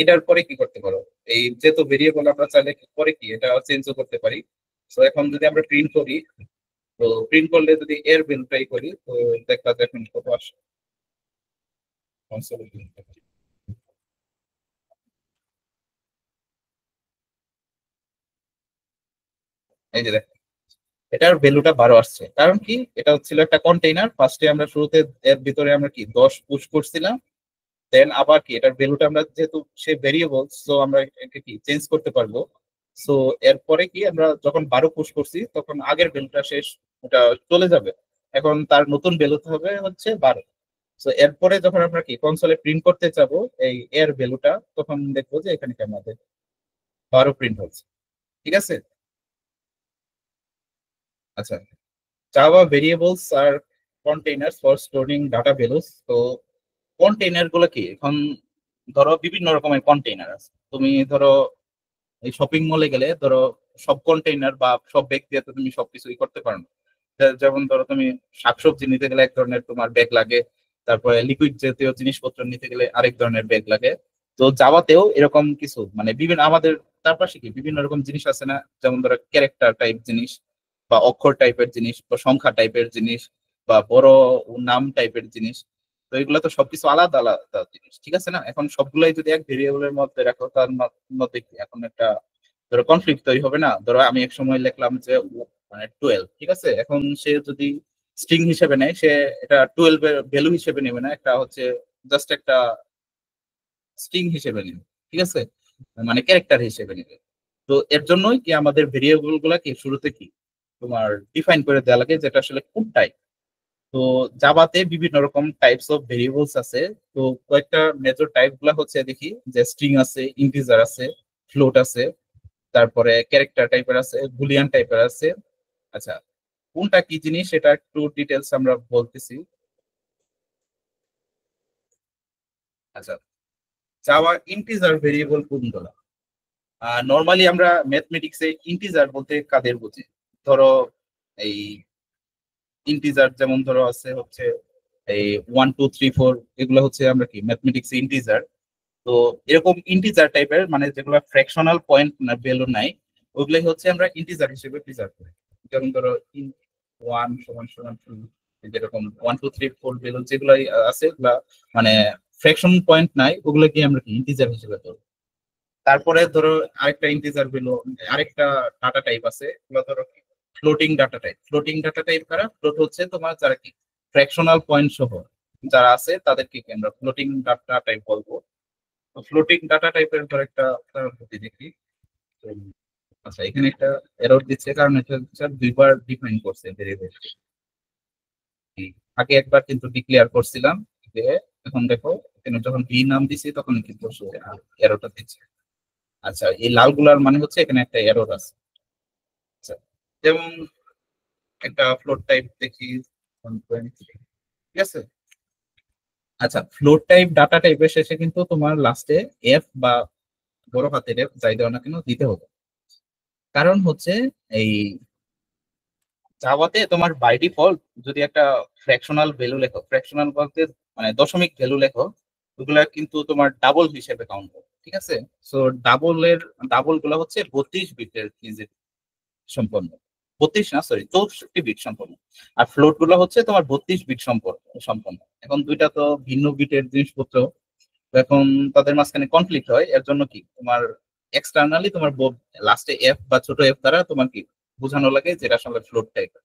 এটার পরে কি করতে পারো, এই যেহেতু ভেরিয়েবল আমরা চাইলে কি পরে কি এটা চেঞ্জও করতে পারি। তো এখন যদি আমরা প্রিন্ট করি, তো প্রিন্ট করলে যদি এর ভ্যালুটাই করি, তো দেখা যায় এখন কত আসে console এ print করতে। এই যে দেখো এটার ভ্যালুটা 12 আসছে, কারণ কি এটা হচ্ছিল একটা কন্টেইনার। ফার্স্টে আমরা শুরুতে এর ভিতরে আমরা কি 10 পুশ করছিলাম, দেন আবার কি এটার ভ্যালুটা আমরা যেহেতু সে ভেরিয়েবল, সো আমরা একে কি চেঞ্জ করতে পারবো। সো এরপরে কি আমরা যখন 12 পুশ করছি তখন আগের ভ্যালুটা শেষ, ওটা চলে যাবে। এখন তার নতুন ভ্যালু হবে হচ্ছে 12। সো এরপরে যখন আমরা কি কনসোলে প্রিন্ট করতে যাব এই এর ভ্যালুটা, তখন দেখবো যে এখানে কি আমাদের 12 প্রিন্ট হচ্ছে, ঠিক আছে। আচ্ছা, জাভা ভেরিয়েবলস আর containers for storing data values. তো কন্টেইনার গুলো কি এখন ধরো বিভিন্ন রকমের কন্টেইনার আছে। তুমি ধরো এই শপিং মলে গেলে ধরো সব কন্টেইনার বা সব ব্যাগ দিয়ে তো তুমি সবকিছুই করতে পারো না। যেমন ধরো তুমি শাকসবজি নিতে গেলে এক ধরনের তোমার ব্যাগ লাগে, তারপরে লিকুইড জাতীয় জিনিসপত্র নিতে গেলে আরেক ধরনের ব্যাগ লাগে। তো জাভাতেও এরকম কিছু মানে বিভিন্ন আমাদের চারপাশে কি বিভিন্ন রকম জিনিস আছে না, যেমন ধরো ক্যারেক্টার টাইপ জিনিস, বা অক্ষর টাইপের জিনিস, বা সংখ্যা টাইপের জিনিস, বা বড় নাম টাইপের জিনিস। তো এগুলো তো সবকিছু আলাদা আলাদা জিনিস, ঠিক আছে না। এখন সবগুলাই যদি এক ভেরিয়েবলের মধ্যে রাখো, তার মধ্যে কি এখন একটা ধরো কনফ্লিক্ট তৈরি হবে না। ধরো আমি এক সময় লিখলাম যে মানে 12, ঠিক আছে। এখন সে যদি স্ট্রিং হিসেবে নেয়, সে এটা 12 এর ভ্যালু হিসেবে নেবে না, একটা হচ্ছে জাস্ট একটা স্ট্রিং হিসেবে নেবে, ঠিক আছে, মানে ক্যারেক্টার হিসেবে নেবে। তো এর জন্যই কি আমাদের ভেরিয়েবল গুলা কি শুরুতে কি তোমার ডিফাইন করে দেওয়া লাগে যেটা আসলে কোন টাইপ। তো জাভাতে বিভিন্ন রকম টাইপস অফ ভেরিয়েবলস আছে। তো কয়েকটা মেজর টাইপ গুলা হচ্ছে দেখি যে স্ট্রিং আছে, ইন্টিজার আছে, ফ্লোট আছে, তারপরে ক্যারেক্টার টাইপের আছে, বুলিয়ান টাইপের আছে। আচ্ছা, কোনটা কি জিনিস সেটা একটু ডিটেলস আমরা বলতেছি। আচ্ছা, জাভা ইন্টিজার ভেরিয়েবল কোনগুলো। নর্মালি আমরা ম্যাথমেটিক্সে ইন্টিজার বলতে কাদের বুঝি, ধরো এই ইন্টিজার যেমন ধরো আছে হচ্ছে এই 1 2 3 4, এগুলো হচ্ছে আমরা কি ম্যাথমেটিক্স ইন্টিজার। তো এরকম ইন্টিজার টাইপের মানে যেগুলো ফ্র্যাকশনাল পয়েন্ট না ভ্যালু নাই, ওগুলাই হচ্ছে আমরা ইন্টিজার হিসেবে প্রিজার্ভ করি। যেমন ধরো 1 = 2, যেরকম 1 2 3 4 ভ্যালু যেগুলো আছে ওগুলা মানে ফ্র্যাকশন পয়েন্ট নাই, ওগুলো কি আমরা কি ইন্টিজার হিসেবে ধরবো। তারপরে ধরো আরেকটা ইন্টিজার ভ্যালু, আরেকটা ডাটা টাইপ আছে, এগুলো ধরো floating data type. Floating data type কারা? ফ্লোট হচ্ছে তোমার যারা কি ফ্র্যাকশনাল পয়েন্ট সহ যারা আছে তাদেরকে কি আমরা ফ্লোটিং ডাটা টাইপ বলবো। তো ফ্লোটিং ডাটা টাইপের ধর একটা উদাহরণ যদি দেখি। তো, আচ্ছা এখানে একটা এরর দিচ্ছে কারণ এটা হচ্ছে দুইবার ডিফাইন করছে ভেরিয়েবল। আগে একবার কিন্তু ডিক্লেয়ার করছিলাম যে, এখন দেখো এখানে যখন বি নাম দিছি তখন কিন্তু এররটা দিচ্ছে। আচ্ছা এই লাল গুলার মানে হচ্ছে এখানে একটা এরর আছে। আচ্ছা, যেমন একটা ফ্লোট টাইপ দেখি 1.3, ঠিক আছে। আচ্ছা ফ্লোট টাইপ ডাটা টাইপের শেষে কিন্তু তোমার লাস্টে এফ বা বড় হাতের এফ যাই দেওয়া না কেন দিতে হবে। কারণ হচ্ছে এই জাভাতে তোমার বাই ডিফল্ট যদি একটা ফ্র্যাকশনাল ভ্যালু লেখো, ফ্র্যাকশনাল বলতে মানে দশমিক ভ্যালু লেখো, ওগুলা কিন্তু তোমার ডাবল হিসেবে কাউন্ট হবে, ঠিক আছে। সো ডাবল গুলা হচ্ছে 32 বিটের সম্পন্ন, 32 না সরি 64 বিট সম্পন্ন। আর ফ্লোট গুলো হচ্ছে তোমার 32 বিট সম্পন্ন। এখন দুইটা তো ভিন্ন বিটের জিনিসপত্র, তো এখন তাদের মাঝখানে কনফ্লিক্ট হয়। এর জন্য কি তোমার এক্সটার্নালি তোমার লাস্টে এফ বা ছোট এফ দ্বারা তোমার কি বোঝানো লাগে যেটা আসলে ফ্লোট টাইপের,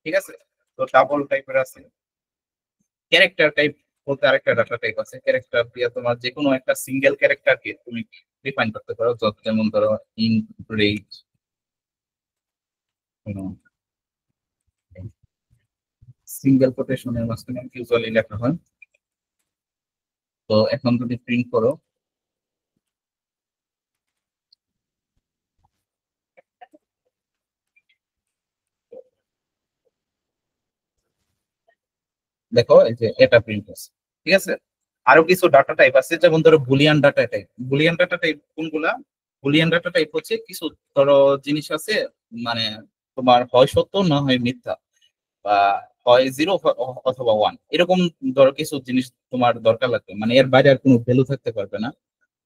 ঠিক আছে। তো ডাবল টাইপের আছে। ক্যারেক্টার টাইপ বলতে আরেকটা ডাটা টাইপ আছে। ক্যারেক্টার দিয়ে তোমার যে কোনো একটা সিঙ্গেল ক্যারেক্টারকে তুমি ডিফাইন করতে পারো, যেমন ধরো ইন্ট, রেঞ্জ, সিঙ্গেল কোটেশনের মাঝখানে ইউজুয়ালি লেখা হয়। তো এখন যদি প্রিন্ট করো, দেখো এই যে এটা প্রিন্ট আছে, ঠিক আছে। আরো কিছু ডাটা টাইপ আছে, যেমন ধরো Boolean data type. Boolean data type কোনগুলা? বুলিয়ান ডাটা টাইপ হচ্ছে কিছু ধরো জিনিস আছে, মানে তোমার হয় সত্য না হয় মিথ্যা, বা হয় জিরো অথবা ওয়ান, এরকম ধরো কিছু জিনিস তোমার দরকার লাগবে, মানে এর বাইরে আর কোনো ভ্যালু থাকতে পারবে না।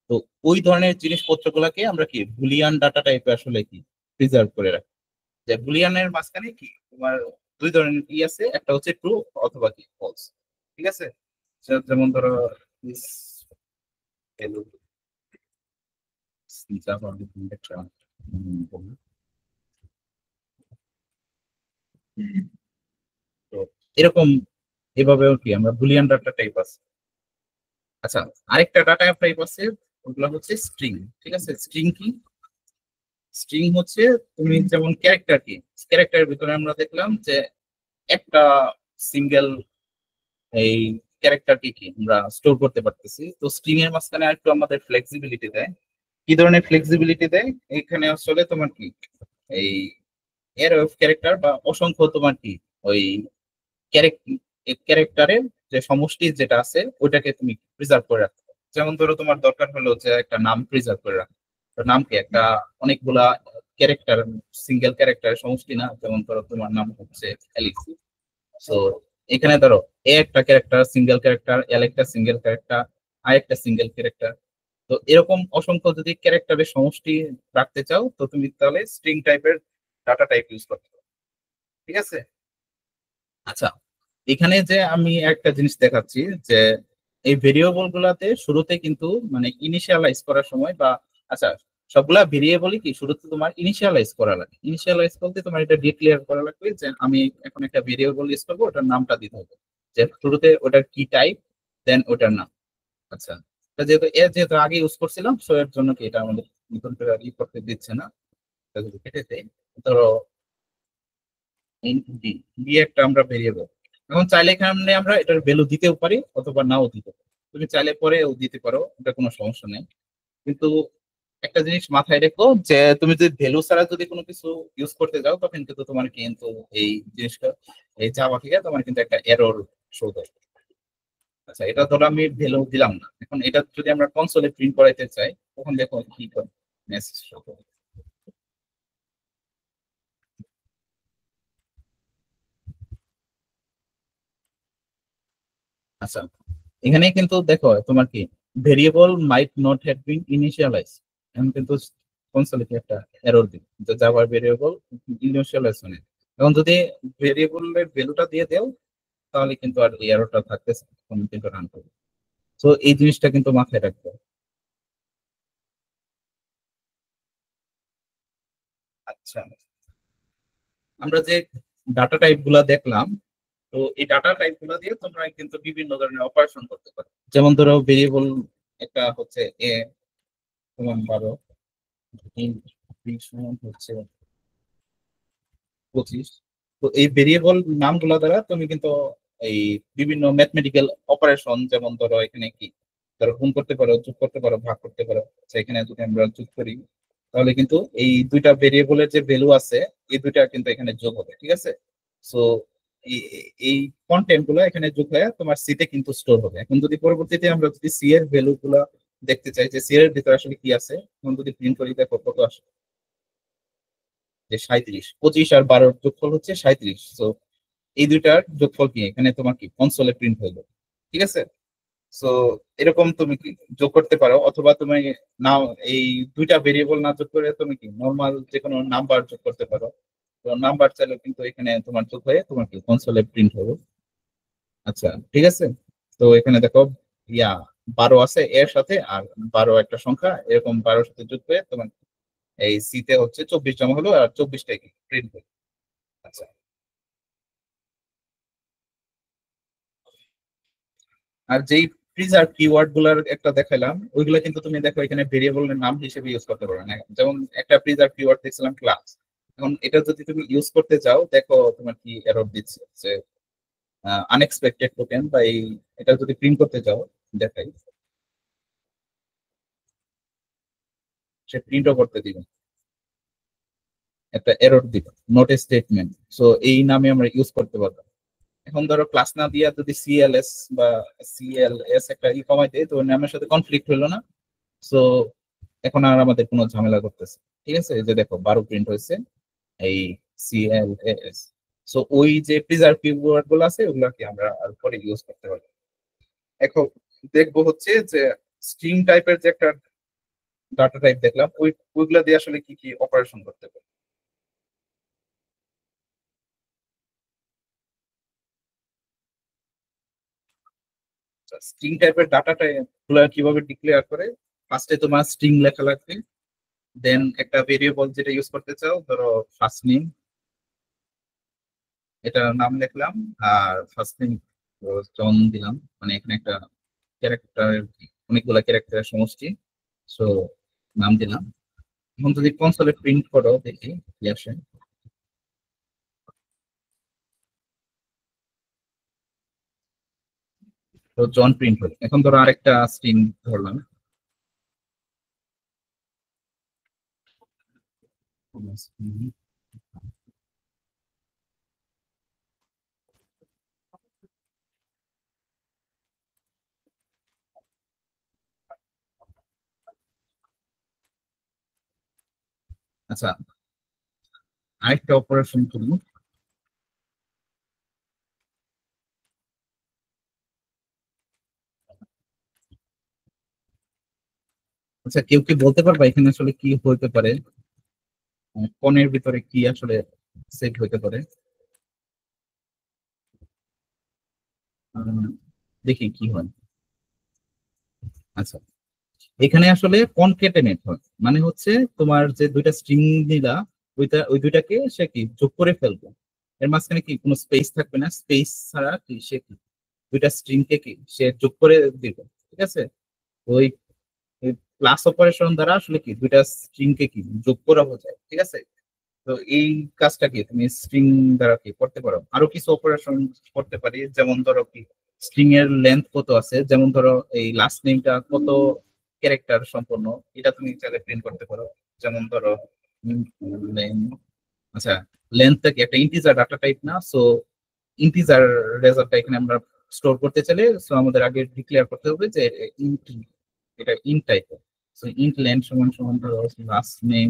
তো ওই ধরনের জিনিসপত্র গুলাকে আমরা কি বুলিয়ান ডাটা টাইপে আসলে কি প্রিজার্ভ করে রাখি। যে বুলিয়ানের মাঝখানে কি তোমার দুই ধরনের কি আছে, একটা হচ্ছে ট্রু অথবা কি ফলস, ঠিক আছে। যেমন ধরো this value is about the conjecture. তো এরকম এভাবেও কি আমরা বুলিয়ান ডাটা টাইপ আছে। আচ্ছা আরেকটা ডাটা টাইপ আছে, ওগুলো হচ্ছে স্ট্রিং, ঠিক আছে। স্ট্রিং কি? স্ট্রিং হচ্ছে তুমি যেমন ক্যারেক্টার কি, ক্যারেক্টারের ভিতরে আমরা দেখলাম যে একটা সিঙ্গেল এই ক্যারেক্টারকে কি আমরা স্টোর করতে পারতেছি। তো স্ট্রিং এর মাঝখানে একটু আমাদের ফ্লেক্সিবিলিটি দেয়। কি ধরনের ফ্লেক্সিবিলিটি দেয়? এখানে আসলে তোমার কি এই এর ক্যারেক্টার বা অসংখ্য তোমার কি ওই ক্যারেক্টারের যে সমষ্টি যেটা আছে ওইটাকে তুমি প্রিজার্ভ করে রাখতে পারো। যেমন ধরো তোমার দরকার হলো যে একটা নাম প্রিজার্ভ করে রাখো, তো নামকে একটা অনেকগুলা ক্যারেক্টার, সিঙ্গেল ক্যারেক্টারের সমষ্টি না। যেমন ধরো তোমার নাম হচ্ছে অ্যালিস, সো এখানে ধরো এ একটা ক্যারেক্টার সিঙ্গেল ক্যারেক্টার, এল একটা সিঙ্গেল ক্যারেক্টার, আই একটা সিঙ্গেল ক্যারেক্টার। তো এরকম অসংখ্য যদি ক্যারেক্টারের সমষ্টি রাখতে চাও তো তুমি তাহলে স্ট্রিং টাইপের ডাটা টাইপ ইউজ করতে পারো, ঠিক আছে। আচ্ছা এখানে যে আমি একটা জিনিস দেখাচ্ছি যে এই ভেরিয়েবল গুলাতে শুরুতে কিন্তু মানে ইনিশিয়ালাইজ করার সময় বা আচ্ছা সবগুলা ভেরিয়েবলই কি শুরুতে তোমার ইনিশিয়ালাইজ করা লাগে। ইনিশিয়ালাইজ বলতে তোমার এটা ডিক্লেয়ার করা লাগবে যে আমি এখন একটা ভেরিয়েবল ইউজ করবো, ওটার নামটা দিতে হবে, যে শুরুতে ওটার কি টাইপ, দেন ওটার নাম। আচ্ছা এটা যেহেতু আগে ইউজ করছিলাম সো এর জন্য কি এটা আমাদের নতুন করে আর ই করতে দিচ্ছে না। এটা যদি কেটে দেই, ধরো ডি, ডি একটা আমরা ভেরিয়েবল। এখন চাইলে এখানে আমরা এটার ভ্যালু দিতেও পারি অথবা নাও দিতে পারি, তুমি চাইলে পরেও দিতে পারো, এটা কোনো সমস্যা নেই। কিন্তু একটা জিনিস মাথায় রেখো যে তুমি যদি ভ্যালু ছাড়া যদি কোনো কিছু ইউজ করতে যাও তখন কিন্তু তোমার কিন্তু এই জিনিসটা এই জাভা থেকে তোমার কিন্তু একটা এরর শো দেয়। আচ্ছা এটা ধরো আমি ভ্যালু দিলাম না, এখন এটা যদি আমরা কনসোলে প্রিন্ট করাইতে চাই তখন দেখো কি করে মেসেজ শো করে। আচ্ছা এখানে কিন্তু দেখো তোমার কি variable might not have been initialise, এখন কিন্তু কনসোলে কি একটা এরর দিই যে জাভার ভেরিয়েবল ইনিশিয়ালাইজ হয়। এখন যদি ভেরিয়েবলের ভ্যালুটা দিয়ে দেও তাহলে কিন্তু আর এই এররটা থাকতেছে না, তখন কিন্তু রান করবে। তো এই জিনিসটা কিন্তু মাথায় রাখতে হবে। আচ্ছা, আমরা যে ডাটা টাইপ গুলা দেখলাম, তো এই ডাটা টাইপ গুলা দিয়ে তোমরা কিন্তু বিভিন্ন ধরনের অপারেশন করতে পারো। যেমন ধরো ভেরিয়েবল একটা হচ্ছে এ সমান 12, বি সমান হচ্ছে 25। তো এই ভেরিয়েবল নামগুলো দ্বারা তুমি কিন্তু এই বিভিন্ন ম্যাথমেটিক্যাল অপারেশন, যেমন ধরো এখানে কি, ধরো গুণ করতে পারো, যোগ করতে পারো, ভাগ করতে পারো। আচ্ছা, এখানে যদি আমরা যোগ করি, তাহলে কিন্তু এই দুইটা ভেরিয়েবলের যে ভ্যালু আছে, এই দুইটা কিন্তু এখানে যোগ হবে, ঠিক আছে? সো এই কন্টেন্ট গুলো এখানে যোগ হয়ে তোমার সি তে কিন্তু স্টোর হবে। এখন যদি পরবর্তীতে আমরা যদি সি এর ভ্যালু গুলো দেখতে চাই যে সি এর ভিতরে আসলে কি আছে, এখন যদি প্রিন্ট করি, দেখো কত আসে, যে 37, 25 আর 12 যোগফল হচ্ছে 37। তো এই দুইটার যোগফল কি এখানে তোমার কি কনসোলে প্রিন্ট হইলো, ঠিক আছে? সো এরকম তুমি কি যোগ করতে পারো, অথবা তুমি নাও এই দুইটা ভেরিয়েবল না যোগ করে তুমি কি নর্মাল যে কোনো নাম্বার যোগ করতে পারো। তো নাম্বার চাইলে কিন্তু এখানে তোমার যোগ হয়ে তোমার কি কনসোলে প্রিন্ট হবে। আচ্ছা, ঠিক আছে। তো এখানে দেখো ইয়া 12 আছে এর সাথে, আর 12 একটা সংখ্যা, এরকম 12-এর সাথে যোগ হয়ে তোমার এই সি তে হচ্ছে 24 জমা হলো, আর 24টাই কি প্রিন্ট হলো। আচ্ছা, আর যেই প্রিজার্ভ কিওয়ার্ড গুলার একটা দেখাইলাম, ওইগুলা কিন্তু তুমি দেখো এখানে ভেরিয়েবলের নাম হিসেবে ইউজ করতে পারো না। যেমন একটা প্রিজার্ভ কিওয়ার্ড দেখছিলাম ক্লাস, এখন এটা যদি তুমি ইউজ করতে যাও, দেখো তোমার কি এরর দিচ্ছে যে আনএক্সপেক্টেড টোকেন, বা এই এটা যদি প্রিন্ট করতে যাও, দেখাই, সে প্রিন্টও করতে দিবে, একটা এরর দিবে, নট এ স্টেটমেন্ট। সো এই নামে আমরা ইউজ করতে পারবো। এখন ধরো ক্লাস না দিয়া যদি সিএলএস বা সিএলএস একটা ই কমাই দেয়, তো ওই নামের সাথে কনফ্লিক্ট হলো না। সো এখন আর আমাদের কোনো ঝামেলা করতেছে, ঠিক আছে? এই যে দেখো 12 প্রিন্ট হয়েছে, এই সিএলএস। সো ওই যে প্রিজার্ভ কিওয়ার্ড গুলো আছে, ওগুলা কি আমরা আর পরে ইউজ করতে পারবো। এখন দেখবো হচ্ছে যে স্ট্রিং টাইপের যে একটা ডাটা টাইপ দেখলাম, ওইগুলা দিয়ে আসলে কি কি অপারেশন করতে পারি। স্ট্রিং টাইপের ডাটা টাইপ গুলা কিভাবে ডিক্লেয়ার করে, ফার্স্টে তোমার স্ট্রিং লেখা লাগবে, দেন একটা ভেরিয়েবল যেটা ইউজ করতে চাও, ধরো ফার্স্ট নেম, এটা নাম লিখলাম, আর ফার্স্ট নেম জন দিলাম, মানে এখানে একটা ক্যারেক্টার, অনেকগুলা ক্যারেক্টারের সমষ্টি। সো নাম দিলাম। এখন যদি কনসোলে প্রিন্ট করো, দেখি কি আসে। তো জন প্রিন্ট হলো। এখন ধরো আরেকটা স্ট্রিং ধরলাম। আচ্ছা, আরেকটা অপারেশন করি। আচ্ছা, কেউ কি বলতে পারবা এখানে আসলে কি হইতে পারে, কোণের ভিতরে কি আসলে সেট হইতে পারে? উম, দেখি কি হয়। আচ্ছা, এখানে আসলে কনকেটেনেট হয়, মানে হচ্ছে তোমার যে দুইটা স্ট্রিং নিলা, ওই দুইটাকে সে কি যোগ করে ফেলবে। এর মাঝখানে কি কোনো স্পেস থাকবে না, স্পেস ছাড়া কি সে কি দুইটা স্ট্রিং কে কি সে যোগ করে দিবে, ঠিক আছে? ওই প্লাস অপারেশন দ্বারা আসলে কি দুইটা স্ট্রিং কে কি যোগ করা বোঝায়, ঠিক আছে? তো এই কাজটা কি তুমি স্ট্রিং দ্বারা কি করতে পারো। আরো কিছু অপারেশন করতে পারি, যেমন ধরো কি স্ট্রিং এর লেন্থ কত আছে, যেমন ধরো এই লাস্ট নেমটা কত ক্যারেক্টার সম্পন্ন, এটা তুমি চাইলে প্রিন্ট করতে পারো। যেমন ধরো length, আচ্ছা, লেন্থটা কি একটা ইন্টিজার ডাটা টাইপ না? সো ইন্টিজার রেজাল্টটা এখানে আমরা স্টোর করতে চাইলে, সো আমাদের আগে ডিক্লেয়ার করতে হবে যে ইন্ট, এটা ইন্ট টাইপের। সো ইন্ট লেন্থ সমান সমান ধরো লাস্ট নেম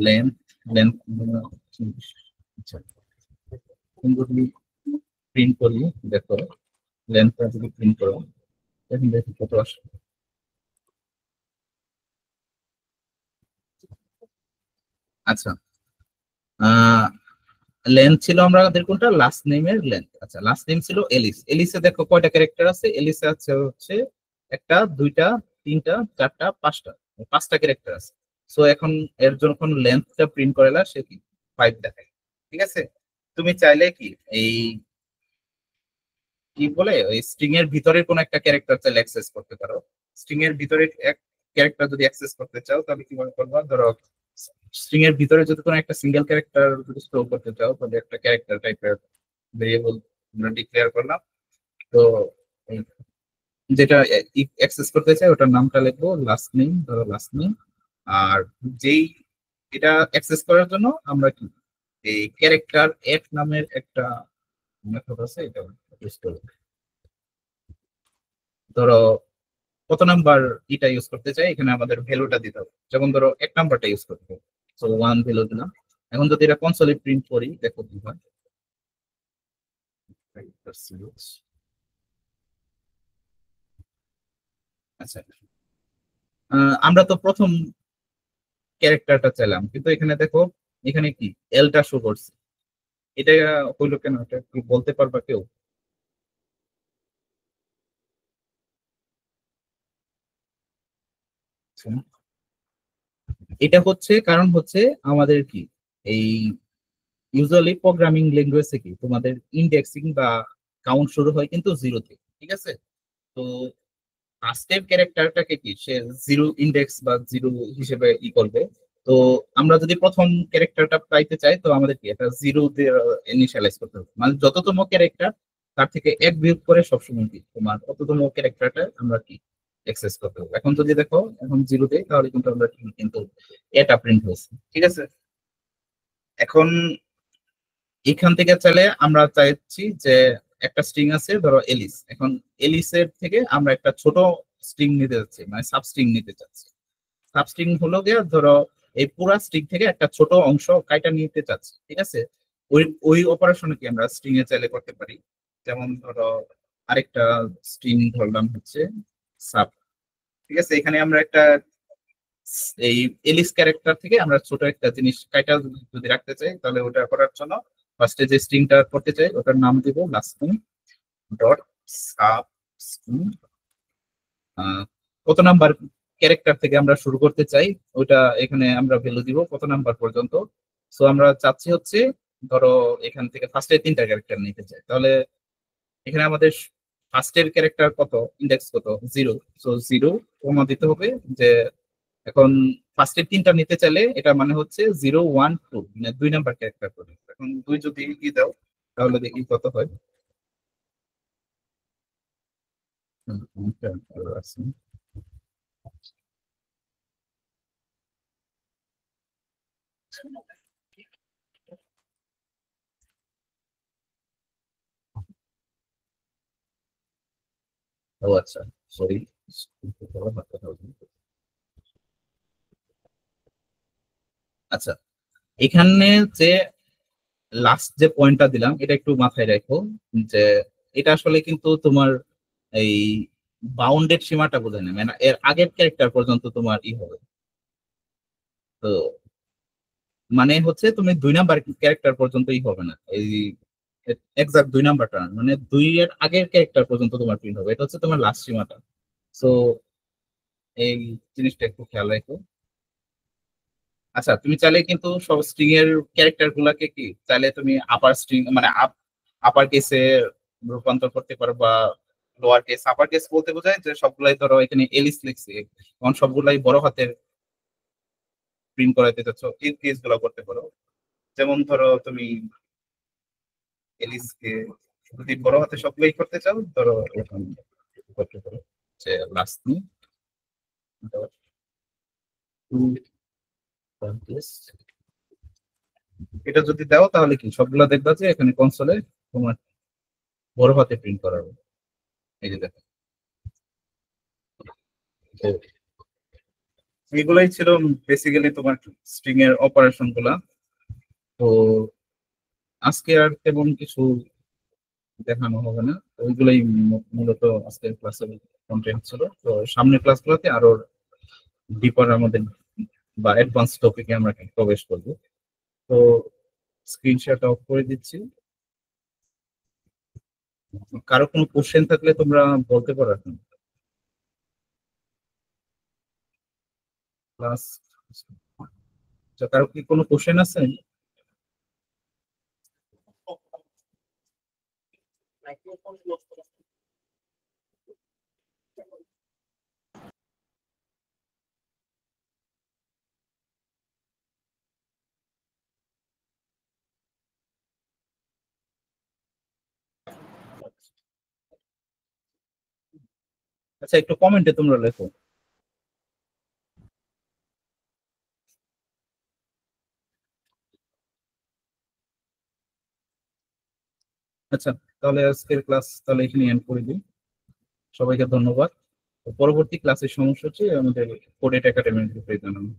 লেন্থ, লেন্থ। আচ্ছা, তুমি যদি প্রিন্ট করি, দেখো লেন্থটা যদি প্রিন্ট করো, এখন দেখি কত আসে। আচ্ছা, লেন্থ ছিল আমাদের কোনটা, লাস্ট নেমের লেন্থ। আচ্ছা, লাস্ট নেম ছিল এলিস। এলিসে দেখো কয়টা ক্যারেক্টার আছে, এলিসে আছে হচ্ছে একটা, দুইটা, তিনটা, চারটা, পাঁচটা, পাঁচটা ক্যারেক্টার আছে। সো এখন এর যখন লেন্থটা প্রিন্ট করেলা সে কি 5 দেখায়। ঠিক আছে, তুমি চাইলে কি এই কি বলে ওই স্ট্রিং এর ভিতরে কোন একটা ক্যারেক্টার চাইলে অ্যাক্সেস করতে পারো। স্ট্রিং এর ভিতরে এক ক্যারেক্টার যদি অ্যাক্সেস করতে চাও তাহলে কিভাবে করবা, ধরো স্ট্রিং এর ভিতরে যদি কোনো একটা সিঙ্গেল ক্যারেক্টার যদি স্টোর করতে চাও তাহলে একটা ক্যারেক্টার টাইপের ভেরিয়েবল আমরা ডিক্লেয়ার করলাম। তো এই যেটা অ্যাক্সেস করতে চাই ওটার নামটা লিখবো লাস্ট নেম, ধরো লাস্ট নেম। আর যেই এটা অ্যাক্সেস করার জন্য আমরা কি এই ক্যারেক্টার এফ নামের একটা মেথড আছে, এটা ইউজ করব। ধরো কত নাম্বার এটা ইউজ করতে চাই, এখানে আমাদের ভ্যালুটা দিতে হবে। যেমন ধরো 1 নাম্বারটা ইউজ করতে হবে, সো 1 ভ্যালু দিলাম। এখন যদি এটা কনসোলে প্রিন্ট করি দেখো কি হয়। আচ্ছা, আমরা তো প্রথম ক্যারেক্টারটা চাইলাম, কিন্তু এখানে দেখো এখানে কি এলটা শো করছে, এটা হইলো কেন, এটা কি বলতে পারবা কেউ? আচ্ছা, এটা হচ্ছে কারণ হচ্ছে আমাদের কি এই ইউজুয়ালি প্রোগ্রামিং ল্যাঙ্গুয়েজে কি তোমাদের ইন্ডেক্সিং বা কাউন্ট শুরু হয় কিন্তু জিরোতে। ঠিক আছে, তো ফার্স্টের ক্যারেক্টারটাকে কি সে জিরো ইন্ডেক্স বা জিরো হিসেবে করবে। তো আমরা যদি প্রথম ক্যারেক্টারটা পাইতে চাই তো আমাদের কি এটা জিরো দিয়ে ইনিশিয়ালাইজ করতে হবে, মানে যততম ক্যারেক্টার তার থেকে এক বিয়োগ করে সবসময় কি তোমার তততম ক্যারেক্টারটা আমরা কি অ্যাক্সেস করতে হবে। এখন যদি দেখো এখন জিরো দেই তাহলে কিন্তু আমরা কিন্তু এটা প্রিন্ট হয়েছে। ঠিক আছে, এখন এখান থেকে চাইলে আমরা চাইছি যে একটা স্ট্রিং আছে ধরো এলিস, এখন এলিসের থেকে আমরা একটা ছোট স্ট্রিং নিতে যাচ্ছি, মানে সাবস্ট্রিং নিতে চাচ্ছি। সাবস্ট্রিং হলো গিয়ে ধরো এই পুরা স্ট্রিং থেকে একটা ছোট অংশ কাইটা নিতে চাচ্ছি। ঠিক আছে, ওই ওই অপারেশনে কি আমরা স্ট্রিং এ চাইলে করতে পারি। যেমন ধরো আরেকটা স্ট্রিং ধরলাম হচ্ছে সাব। ঠিক আছে, এখানে আমরা একটা এই এলিস ক্যারেক্টার থেকে আমরা ছোট একটা জিনিস কাইটা যদি রাখতে চাই তাহলে ওটা করার জন্য ফার্স্টে যে স্ট্রিংটা করতে চাই ওটার নাম দিব লাস্টিং ডট সাব স্ট্রিং। কত নাম্বার ক্যারেক্টার থেকে আমরা শুরু করতে চাই ওটা এখানে আমরা ভ্যালু দিব কত নাম্বার পর্যন্ত। সো আমরা চাচ্ছি হচ্ছে ধরো এখান থেকে ফার্স্টে 3টা ক্যারেক্টার নিতে চাই, তাহলে এখানে আমাদের ফার্স্টের ক্যারেক্টার কত, ইন্ডেক্স কত, জিরো। সো জিরো কমা দিতে হবে যে এখন ফার্স্টের 3টা নিতে চাইলে এটা মানে হচ্ছে 0 1 2, মানে 2 নাম্বার ক্যারেক্টার করে। এখন 2 যদি দাও তাহলে দেখি কত হয়। ভালো আছে। ও আচ্ছা, সরি। আচ্ছা, এখানে যে লাস্ট যে পয়েন্টটা দিলাম এটা একটু মাথায় রাখো, যে এটা আসলে কিন্তু তোমার এই বাউন্ডেড সীমাটা বোঝায় না, মানে এর আগের ক্যারেক্টার পর্যন্ত তোমার হবে। তো মানে হচ্ছে তুমি 2 নাম্বার ক্যারেক্টার পর্যন্তই হবে না, এই এক্সাক্ট 2 নাম্বারটা না, মানে 2 এর আগের ক্যারেক্টার পর্যন্ত তোমার প্রিন্ট হবে, এটা হচ্ছে তোমার লাস্ট সীমাটা। সো এই জিনিসটা একটু খেয়াল রাখো। আচ্ছা, তুমি চাইলে কিন্তু সব স্ট্রিং এর ক্যারেক্টার গুলাকে কি চাইলে তুমি আপার স্ট্রিং মানে আপার কেসে রূপান্তর করতে পারো, বা লোয়ার কেস। আপার কেস বলতে বোঝায় যে সবগুলাই ধরো এখানে এলিস লিখছে তখন সবগুলাই বড় হাতের প্রিন্ট করাইতে চাচ্ছ, এই কেস গুলো করতে পারো। যেমন ধরো তুমি এলিসকে যদি বড় হাতে সবগুলাই করতে চাও ধরো এরকম করতে পারো যে লাস্ট নি এটা যদি দাও তাহলে কি সবগুলা দেখবা যে এখানে কনসোলে তোমার বড় হাতে প্রিন্ট করা হবে। এই যে দেখো, তো এগুলাই ছিল বেসিক্যালি তোমার স্ট্রিং এর অপারেশন গুলা। তো আজকে আর তেমন কিছু দেখানো হবে না, তো ওইগুলাই মূলত আজকের ক্লাসের কন্টেন্ট ছিল। তো সামনের ক্লাসগুলোতে আরো ডিপার আমাদের বা অ্যাডভান্স টপিকে আমরা প্রবেশ করবো। তো স্ক্রিনশট অফ করে দিচ্ছি। কারো কোনো কোশ্চেন থাকলে তোমরা বলতে পারো এখন। ক্লাস আচ্ছা, কারো কি কোনো কোশ্চেন আছে? আচ্ছা, একটু কমেন্টে তোমরা লেখো। আচ্ছা, তাহলে আজকের ক্লাস তাহলে এখানে এন্ড করে দিই। সবাইকে ধন্যবাদ। পরবর্তী ক্লাসের সময়সূচি আমাদের কোডেট একাডেমির গ্রুপে জানানো।